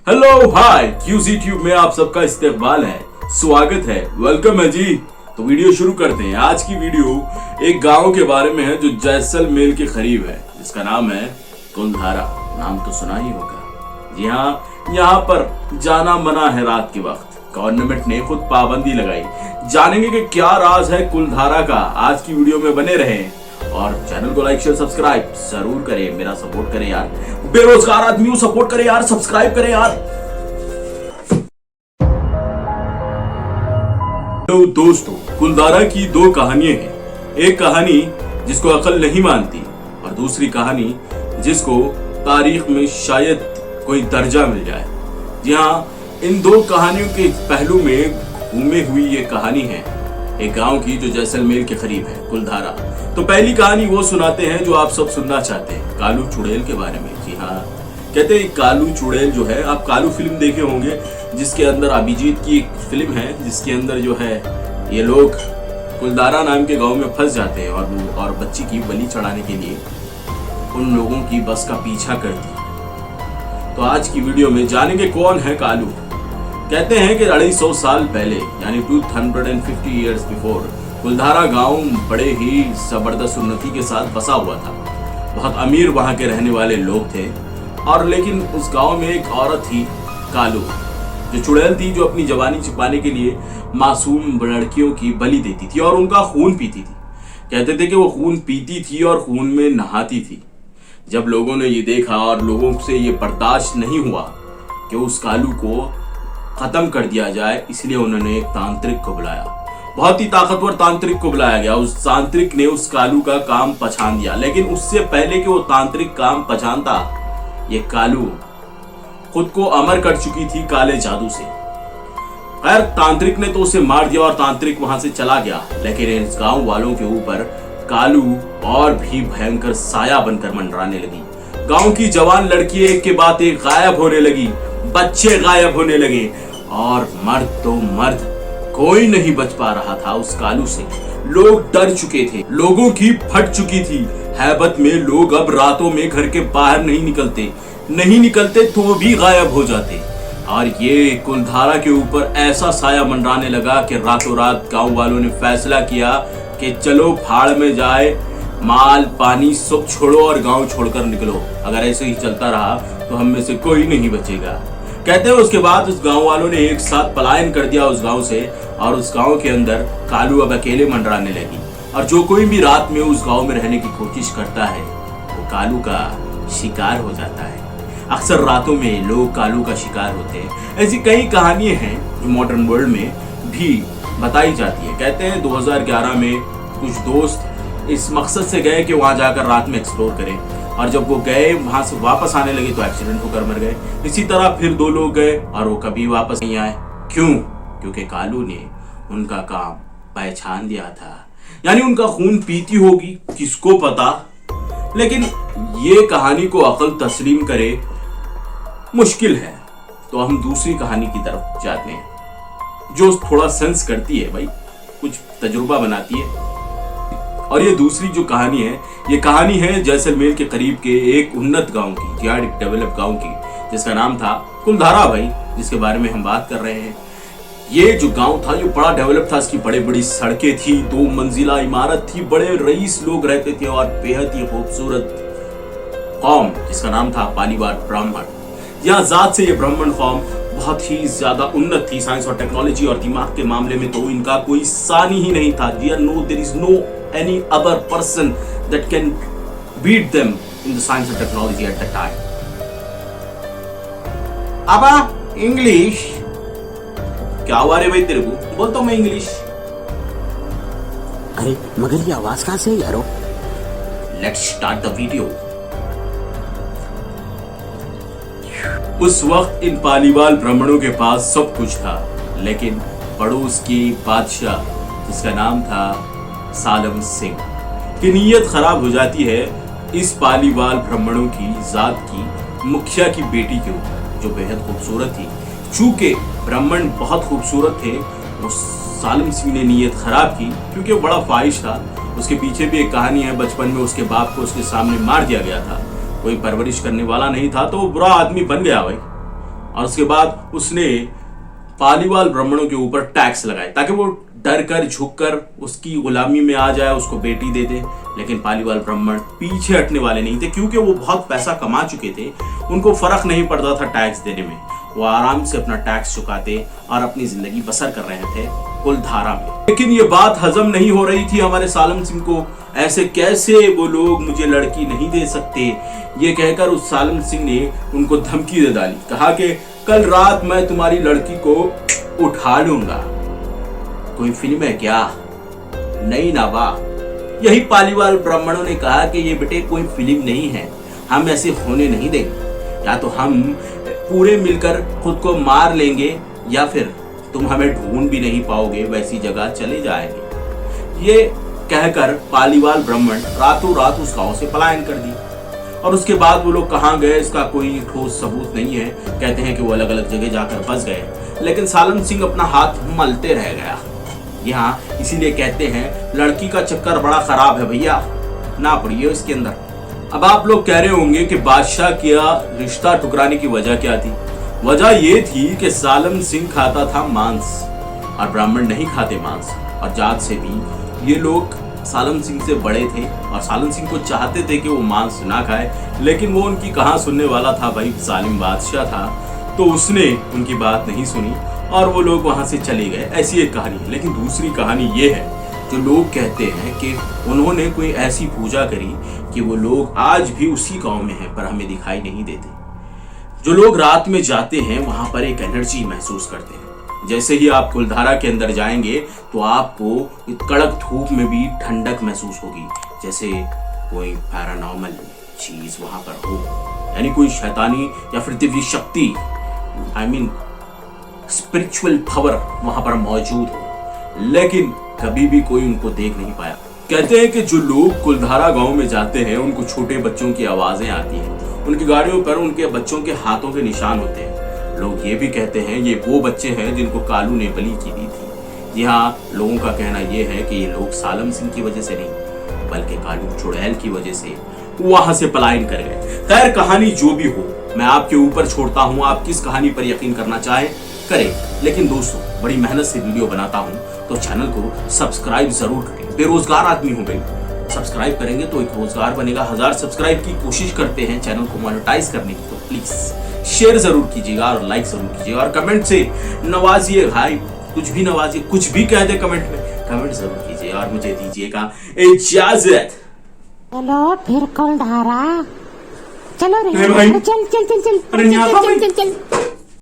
Hello hi QC tube में आप सबका इस्तेकबाल है, स्वागत है, वेलकम है जी। तो वीडियो शुरू करते हैं। आज की वीडियो एक गांव के बारे में है जो जैसलमेर के करीब है, जिसका नाम है कुलधारा। नाम तो सुना ही होगा। जी हाँ, यहाँ पर जाना मना है रात के वक्त। गवर्नमेंट ने खुद पाबंदी लगाई। जानेंगे कि क्या राज है कुलधारा का। आज की वीडियो में बने रहें और चैनल को लाइक शेयर सब्सक्राइब जरूर करें। मेरा सपोर्ट करें यार, बेरोजगार आदमियों सपोर्ट करें यार, सब्सक्राइब करें यार। तो दोस्तों, कुलधारा की दो कहानियां हैं। एक कहानी जिसको अकल नहीं मानती और दूसरी कहानी जिसको तारीख में शायद कोई दर्जा मिल जाए। जी हाँ, इन दो कहानियों के पहलू में घूमे हुई ये कहानी है एक गांव की जो जैसलमेर के करीब है, कुलधारा। तो पहली कहानी वो सुनाते हैं जो आप सब सुनना चाहते हैं, कालू चुड़ैल के बारे में। जी हाँ, कहते हैं कालू चुड़ैल जो है, आप कालू फिल्म देखे होंगे जिसके अंदर अभिजीत की एक फिल्म है जिसके अंदर जो है ये लोग कुलधारा नाम के गांव में फंस जाते हैं और बच्ची की बलि चढ़ाने के लिए उन लोगों की बस का पीछा करती है। तो आज की वीडियो में जानेंगे कौन है कालू। कहते हैं कि 250 साल पहले यानी 250 ईयर्स बिफोर कुलधारा गांव बड़े ही जबरदस्त उन्नति के साथ बसा हुआ था। बहुत अमीर वहां के रहने वाले लोग थे और लेकिन उस गांव में एक औरत थी कालू, जो चुड़ैल थी, जो अपनी जवानी छिपाने के लिए मासूम लड़कियों की बलि देती थी और उनका खून पीती थी। कहते थे कि वो खून पीती थी और खून में नहाती थी। जब लोगों ने ये देखा और लोगों से ये बर्दाश्त नहीं हुआ कि उस कालू को खत्म कर दिया जाए, इसलिए उन्होंने एक तांत्रिक को बुलाया। बहुत ही ताकतवर तांत्रिक को बुलाया गया। उस तांत्रिक ने उस कालू का काम पहचान दिया, लेकिन उससे पहले कि वो तांत्रिक काम पहचानता, ये कालू खुद को अमर कर चुकी थी काले जादू से। खैर, तांत्रिक ने तो उसे मार दिया और तांत्रिक वहां से चला गया, लेकिन इस गांव वालों के ऊपर कालू और भी भयंकर साया बनकर मंडराने लगी। गांव की जवान लड़की एक के बाद एक गायब होने लगी, बच्चे गायब होने लगे और मर्द तो मर्द कोई नहीं बच पा रहा था उस कालू से। लोग डर चुके थे, लोगों की फट चुकी थी हैबत में। लोग अब रातों में घर के बाहर नहीं निकलते तो भी गायब हो जाते। और ये कुलधारा के ऊपर ऐसा साया मंडराने लगा कि रातों रात गांव वालों ने फैसला किया कि चलो भाड़ में जाए, माल पानी सब छोड़ो और गांव छोड़कर निकलो। अगर ऐसे ही चलता रहा तो हम में से कोई नहीं बचेगा। कहते हैं उसके बाद उस गांव वालों ने एक साथ पलायन कर दिया उस गांव से और उस गांव के अंदर कालू अब अकेले मंडराने लगी। और जो कोई भी रात में उस गांव में रहने की कोशिश करता है वो कालू का शिकार हो जाता है। अक्सर रातों में लोग कालू का शिकार होते हैं। ऐसी कई कहानियां हैं जो मॉडर्न वर्ल्ड में भी बताई जाती है। कहते हैं 2011 में कुछ दोस्त इस मकसद से गए कि वहां जाकर रात में एक्सप्लोर करें, और जब वो गए वहां से वापस आने लगे तो एक्सीडेंट होकर मर गए। इसी तरह फिर 2 लोग गए और वो कभी वापस नहीं आए। क्यों? क्योंकि कालू ने उनका काम पहचान लिया था। यानी उनका खून पीती होगी, किसको पता। लेकिन ये कहानी को अकल तस्लीम करे मुश्किल है। तो हम दूसरी कहानी की तरफ जाते हैं जो थोड़ा सेंस करती है, भाई कुछ तजुर्बा बनाती है। और ये दूसरी जो कहानी है, ये कहानी है जैसलमेर के करीब के एक उन्नत गांव की, ज्यादा डेवलप गांव की, जिसका नाम था कुलधारा भाई, जिसके बारे में हम बात कर रहे हैं। ये जो गांव था ये बड़ा डेवलप था। इसकी बड़ी बड़ी सड़कें थी, 2 मंजिला इमारत थी, बड़े रईस लोग रहते थे और बेहद ही खूबसूरत कौम जिसका नाम था पालीवाल ब्राह्मण। यहाँ जात से ये ब्राह्मण कौम बहुत ही ज्यादा उन्नत थी। साइंस और टेक्नोलॉजी और दिमाग के मामले में तो इनका कोई सानी ही नहीं था। There is no any other person that can beat them in the science and technology at that time. अबा इंग्लिश क्या हुआ रे भाई तेरे को? बोलता हूँ मैं इंग्लिश। अरे मगर ये आवाज कहां से है यारो? Let's start the video. उस वक्त इन पालीवाल ब्राह्मणों के पास सब कुछ था, लेकिन पड़ोस की बादशाह जिसका नाम था सालम सिंह की नीयत खराब हो जाती है इस पालीवाल ब्राह्मणों की जात की मुखिया की बेटी के ऊपर, जो बेहद खूबसूरत थी। चूंकि ब्राह्मण बहुत खूबसूरत थे, वो सालम सिंह ने नीयत खराब की क्योंकि वो बड़ा ख्वाहिश था। उसके पीछे भी एक कहानी है, बचपन में उसके बाप को उसके सामने मार दिया गया था। कोई परवरिश करने वाला नहीं था तो वो बुरा आदमी बन गया भाई। और उसके बाद उसने पालीवाल ब्राह्मणों के ऊपर टैक्स लगाए ताकि वो डर कर झुक कर उसकी गुलामी में आ जाए, उसको बेटी दे दे। लेकिन पालीवाल ब्राह्मण पीछे हटने वाले नहीं थे, क्योंकि वो बहुत पैसा कमा चुके थे, उनको फर्क नहीं पड़ता था टैक्स देने में। वो आराम से अपना टैक्स चुकाते और अपनी जिंदगी बसर कर रहे थे कुलधारा में। लेकिन ये बात हजम नहीं हो रही थी हमारे सालम सिंह को। ऐसे कैसे वो लोग मुझे लड़की नहीं दे सकते, ये कहकर उस सालम सिंह ने उनको धमकी दे डाली। कहा कि कल रात मैं तुम्हारी लड़की को उठा लूंगा। कोई फिल्म है क्या? नहीं ना वाह। यही पालीवाल ब्राह्मणों ने कहा कि ये बेटे कोई फिल्म नहीं है, हम ऐसे होने नहीं देंगे। या तो हम पूरे मिलकर खुद को मार लेंगे या फिर तुम हमें ढूंढ भी नहीं पाओगे, वैसी जगह चले जाएंगे। ये कहकर पालीवाल ब्राह्मण रातों रात उस गांव से पलायन कर दी। और उसके बाद वो लोग कहाँ गए इसका कोई ठोस सबूत नहीं है। कहते हैं कि वो अलग अलग जगह जाकर फंस गए, लेकिन सालम सिंह अपना हाथ मलते रह गया। यहाँ इसीलिए कहते हैं लड़की का चक्कर बड़ा खराब है भैया, ना पड़िए इसके अंदर। अब आप लोग कह रहे होंगे कि बादशाह का रिश्ता ठुकराने की वजह क्या थी? वजह ये थी कि सालम सिंह खाता था मांस और ब्राह्मण नहीं खाते मांस। और जात से भी ये लोग सालम सिंह से बड़े थे और सालम सिंह को चाहते थे कि वो मांस ना खाए, लेकिन वो उनकी कहाँ सुनने वाला था भाई, जालिम बादशाह था, तो उसने उनकी बात नहीं सुनी और वो लोग वहां से चले गए। ऐसी एक कहानी है। लेकिन दूसरी कहानी ये है, जो लोग कहते हैं कि उन्होंने कोई ऐसी पूजा करी कि वो लोग आज भी उसी गांव में हैं पर हमें दिखाई नहीं देते। जो लोग रात में जाते हैं वहां पर एक एनर्जी महसूस करते हैं। जैसे ही आप कुलधारा के अंदर जाएंगे तो आपको कड़क धूप में भी ठंडक महसूस होगी, जैसे कोई पैरानॉर्मल चीज वहां पर हो, यानी कोई शैतानी या फिर दिव्य शक्ति, आई मीन स्पिरिचुअल पावर वहां पर मौजूद हो। लेकिन कभी भी कोई उनको देख नहीं पाया। कहते हैं कि जो लोग कुलधारा गांव में जाते हैं उनको छोटे बच्चों की आवाजें आती हैं, उनकी गाड़ियों पर उनके बच्चों के हाथों के निशान होते हैं। लोग ये भी कहते हैं ये वो बच्चे हैं जिनको कालू ने बलि की दी थी। यहाँ लोगों का कहना यह है कि ये लोग सालम सिंह की वजह से नहीं बल्कि कालू चुड़ैल की वजह से वहां से पलायन कर गए। खैर कहानी जो भी हो मैं आपके ऊपर छोड़ता हूँ, आप किस कहानी पर यकीन करना चाहें करें। लेकिन दोस्तों बड़ी मेहनत से वीडियो बनाता हूँ तो चैनल को सब्सक्राइब जरूर करें। बेरोजगार आदमी हो भाई, सब्सक्राइब करेंगे तो एक रोजगार बनेगा। 1000 सब्सक्राइब की कोशिश करते हैं चैनल को मोनेटाइज करने की, तो प्लीज शेयर जरूर कीजिएगा और लाइक जरूर कीजिएगा और कमेंट से नवाजिए भाई, कुछ भी नवाजिए, कुछ भी कह दे कमेंट में, कमेंट जरूर कीजिए और मुझे दीजिएगा इजाजत। चलो फिर कुलधारा, चलो रे, भाई। चल चल चल चल अरे यहाँ चल चल चल चल।